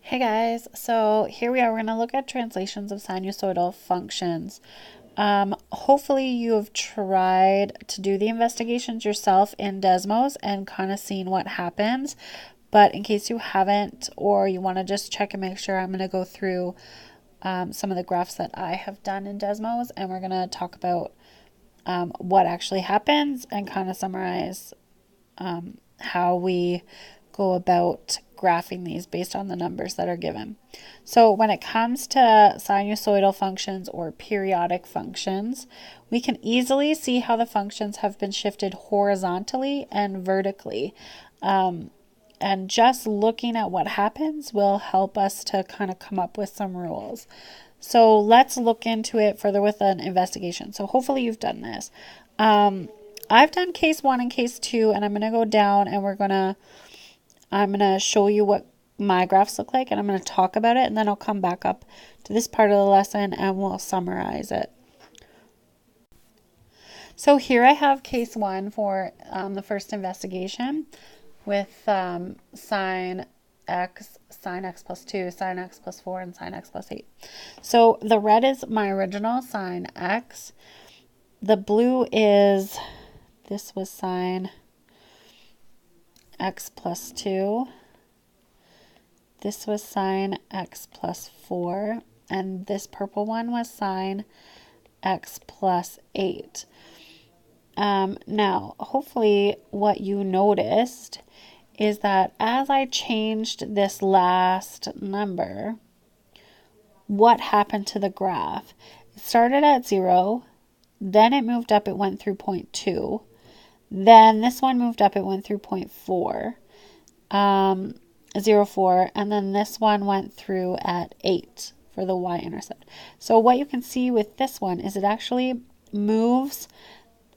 Hey guys, so here we are. We're going to look at translations of sinusoidal functions. Hopefully you have tried to do the investigations yourself in Desmos and kind of seen what happens. But in case you haven't, or you want to just check and make sure, I'm going to go through some of the graphs that I have done in Desmos, and we're going to talk about what actually happens and kind of summarize how we go about graphing these based on the numbers that are given. So when it comes to sinusoidal functions or periodic functions, we can easily see how the functions have been shifted horizontally and vertically. And just looking at what happens will help us to kind of come up with some rules. So let's look into it further with an investigation. So hopefully you've done this. I've done case 1 and case 2, and I'm going to go down and I'm going to show you what my graphs look like, and I'm going to talk about it, and then I'll come back up to this part of the lesson and we'll summarize it. So here I have case 1 for the first investigation with sine x plus 2, sine x plus 4, and sine x plus 8. So the red is my original sine x. The blue is, this was sine x plus 2. This was sine x plus 4. And this purple one was sine x plus 8. Now, hopefully what you noticed is that as I changed this last number, what happened to the graph? It started at 0, then it moved up, it went through 0.2. Then this one moved up, it went through 0.4, 0.4, and then this one went through at 8 for the y-intercept. So what you can see with this one is it actually moves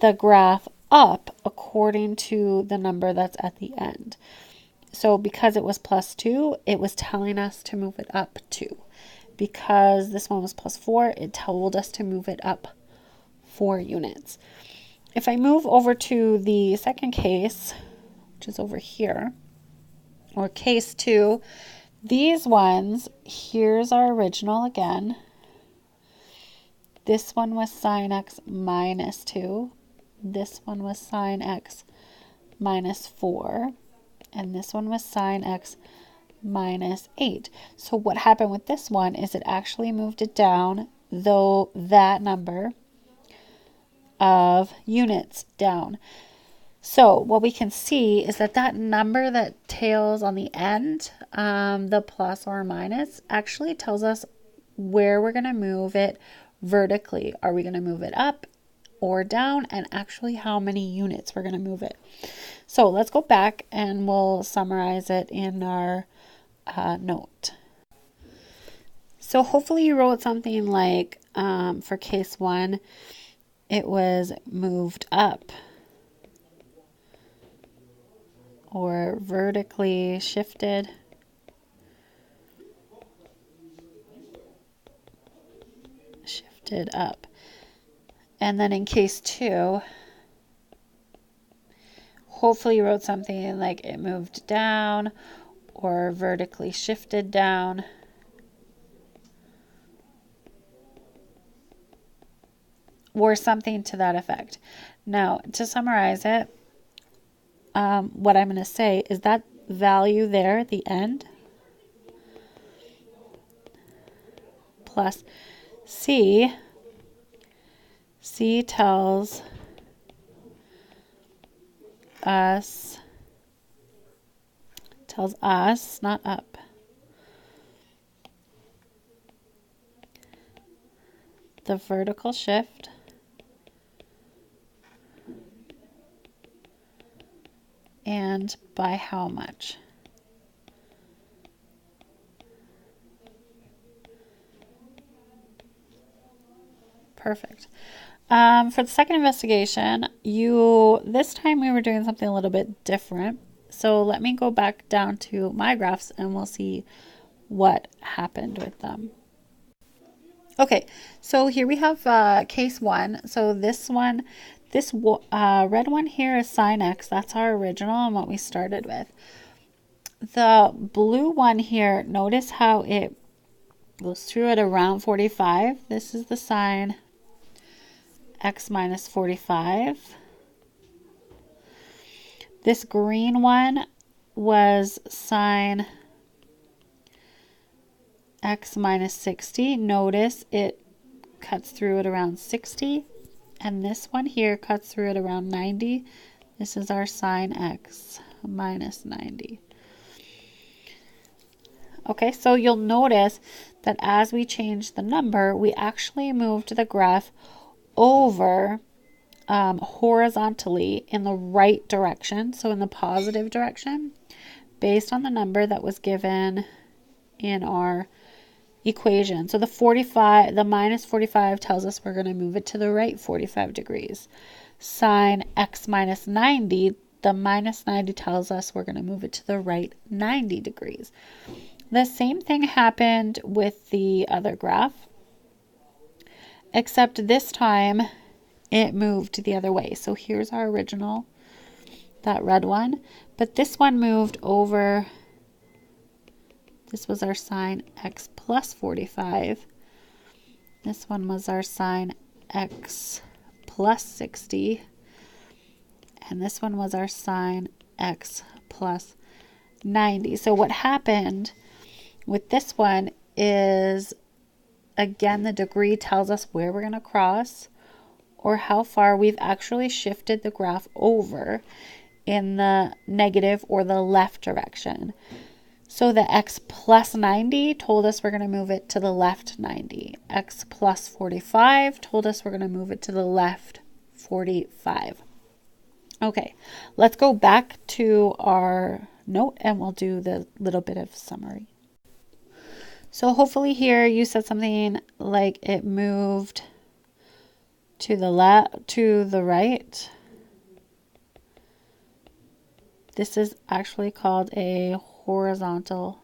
the graph up according to the number that's at the end. So because it was plus 2, it was telling us to move it up 2. Because this one was plus 4, it told us to move it up 4 units. If I move over to the second case, which is over here, or case 2, these ones, here's our original again. This one was sine x minus 2. This one was sine x minus 4. And this one was sine x minus 8. So what happened with this one is it actually moved it down, though that number of units down. So what we can see is that number that tails on the end, the plus or minus, actually tells us where we're going to move it vertically. Are we going to move it up or down, and actually how many units we're going to move it. So let's go back and we'll summarize it in our note. So hopefully you wrote something like, for case 1, it was moved up or vertically shifted. Shifted up. And then in case 2, hopefully you wrote something like it moved down or vertically shifted down. Or something to that effect. Now, to summarize it, what I'm going to say is that value there at the end plus C tells us, not up, the vertical shift and by how much. Perfect. For the second investigation, this time we were doing something a little bit different. So let me go back down to my graphs and we'll see what happened with them. Okay, so here we have case 1. So this red one here is sine x. That's our original and what we started with. the blue one here, notice how it goes through at around 45. This is the sine x minus 45. This green one was sine x minus 60. Notice it cuts through at around 60. And this one here cuts through at around 90. This is our sine x minus 90. Okay, so you'll notice that as we change the number, we actually moved the graph over horizontally in the right direction, so in the positive direction, based on the number that was given in our equation. So the minus 45 tells us we're going to move it to the right 45 degrees. Sine x minus 90, the minus 90 tells us we're going to move it to the right 90 degrees. The same thing happened with the other graph, except this time it moved the other way. So here's our original, that red one, but this one moved over. This was our sine x plus 45. This one was our sine x plus 60. And this one was our sine x plus 90. So what happened with this one is, again, the degree tells us where we're going to cross or how far we've actually shifted the graph over in the negative or the left direction. So the x plus 90 told us we're going to move it to the left 90. X plus 45 told us we're going to move it to the left 45. Okay, let's go back to our note and we'll do the little bit of summary. So hopefully here you said something like it moved to the left, to the right. This is actually called a horizontal,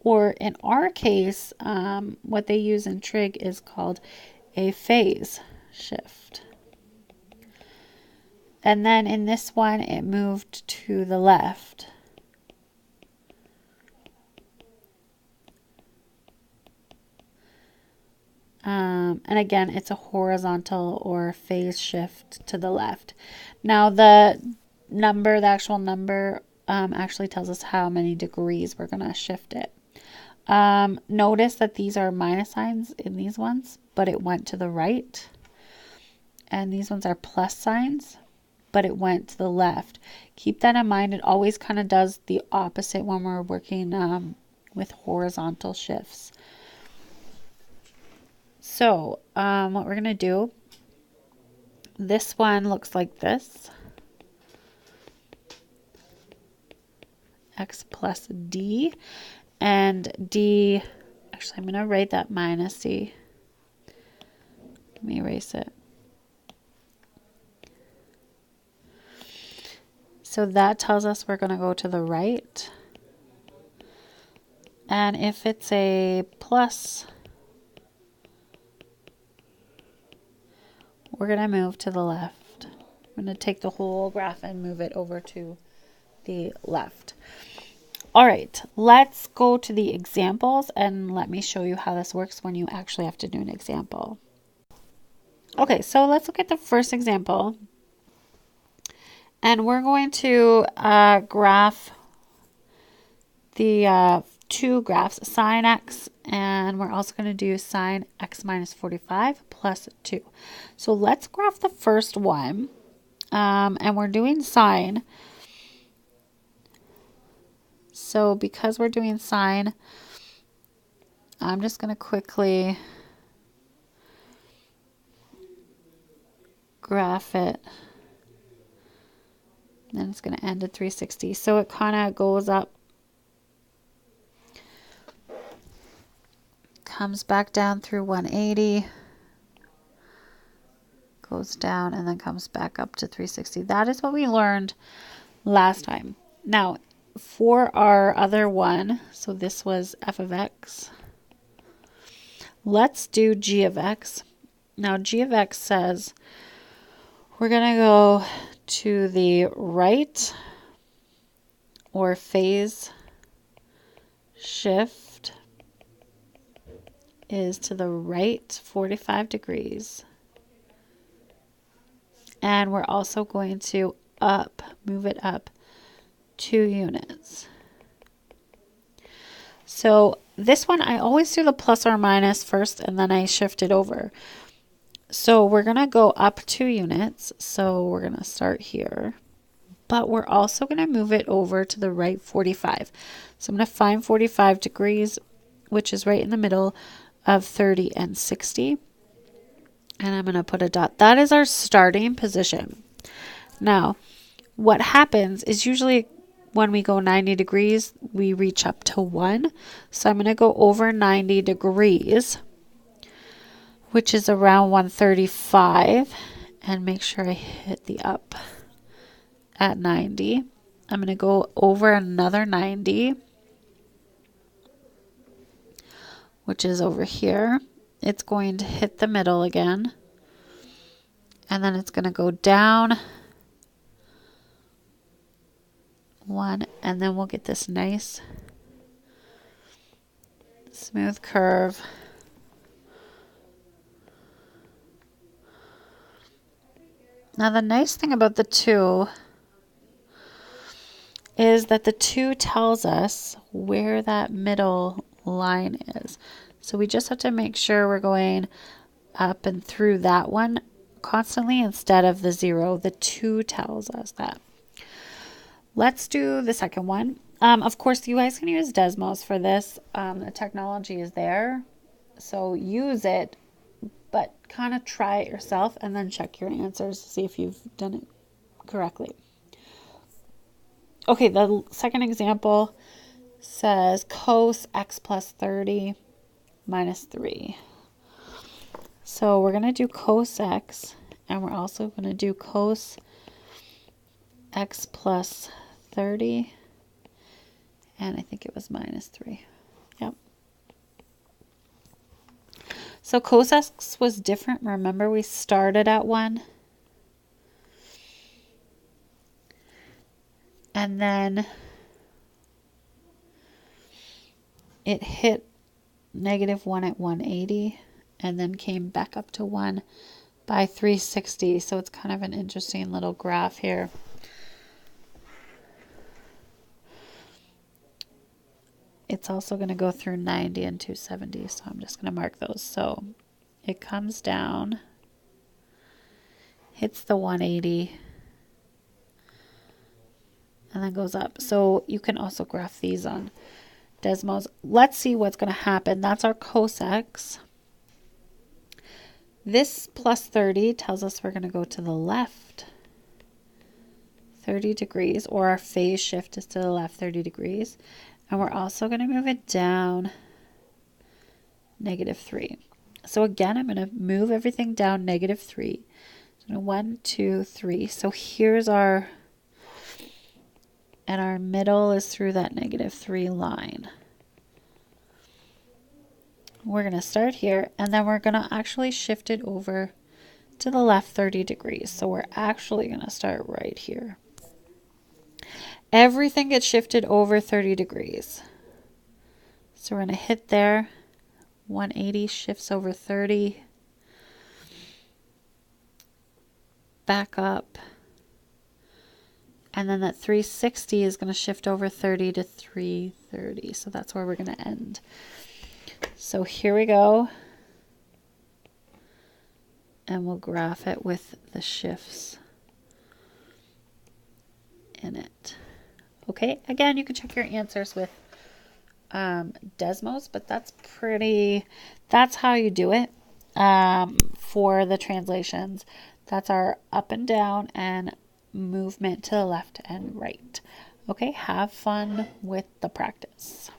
or in our case, what they use in trig is called a phase shift. And then in this one, it moved to the left. And again, it's a horizontal or phase shift to the left. Now the actual number actually tells us how many degrees we're going to shift it. Notice that these are minus signs in these ones, but it went to the right. And these ones are plus signs, but it went to the left. Keep that in mind. It always kind of does the opposite when we're working with horizontal shifts. So what we're going to do, this one looks like this. X plus D, and D, actually I'm going to write that minus D. Let me erase it. So that tells us we're going to go to the right. And if it's a plus, we're going to move to the left. I'm going to take the whole graph and move it over to the left. All right, let's go to the examples and let me show you how this works when you actually have to do an example. Okay, so let's look at the first example. And we're going to graph the two graphs, sine x, and we're also going to do sine x minus 45 plus 2. So let's graph the first one, and we're doing sine. So because we're doing sine, I'm just going to quickly graph it. Then it's going to end at 360. So it kind of goes up, comes back down through 180, goes down, and then comes back up to 360. That is what we learned last time. Now, for our other one, so this was f of x, let's do g of x. Now, g of x says we're going to go to the right or phase shift is to the right 45 degrees. And we're also going to move it up 2 units. So this one, I always do the plus or minus first and then I shift it over. So we're going to go up 2 units. So we're going to start here. But we're also going to move it over to the right 45. So I'm going to find 45 degrees, which is right in the middle of 30 and 60. And I'm going to put a dot. That is our starting position. Now, what happens is usually when we go 90 degrees, we reach up to 1. So I'm going to go over 90 degrees, which is around 135, and make sure I hit the up at 90. I'm going to go over another 90, which is over here. It's going to hit the middle again, and then it's going to go down 1, and then we'll get this nice smooth curve. Now the nice thing about the 2 is that the 2 tells us where that middle line is. So we just have to make sure we're going up and through that one constantly instead of the 0. The 2 tells us that. Let's do the second one. Of course, you guys can use Desmos for this. The technology is there, so use it, but kind of try it yourself and then check your answers to see if you've done it correctly. Okay, the second example says cos x plus 30 minus 3. So we're going to do cos x, and we're also going to do cos x plus 30, and I think it was minus 3. Yep. So cos x was different. Remember, we started at 1. And then it hit -1 at 180 and then came back up to 1 by 360. So it's kind of an interesting little graph here. It's also going to go through 90 and 270. So I'm just going to mark those. So it comes down, hits the 180, and then goes up. So you can also graph these on Desmos. Let's see what's going to happen. That's our cos x. This plus 30 tells us we're going to go to the left 30 degrees, or our phase shift is to the left 30 degrees. And we're also going to move it down -3. So again, I'm going to move everything down -3. So 1, 2, 3. So here's our, and our middle is through that -3 line. We're going to start here, and then we're going to actually shift it over to the left 30 degrees. So we're actually going to start right here. Everything gets shifted over 30 degrees. So we're going to hit there. 180 shifts over 30. Back up. And then that 360 is going to shift over 30 to 330. So that's where we're going to end. So here we go. And we'll graph it with the shifts in it. Okay, again, you can check your answers with Desmos, but that's how you do it for the translations. That's our up and down and movement to the left and right. Okay, have fun with the practice.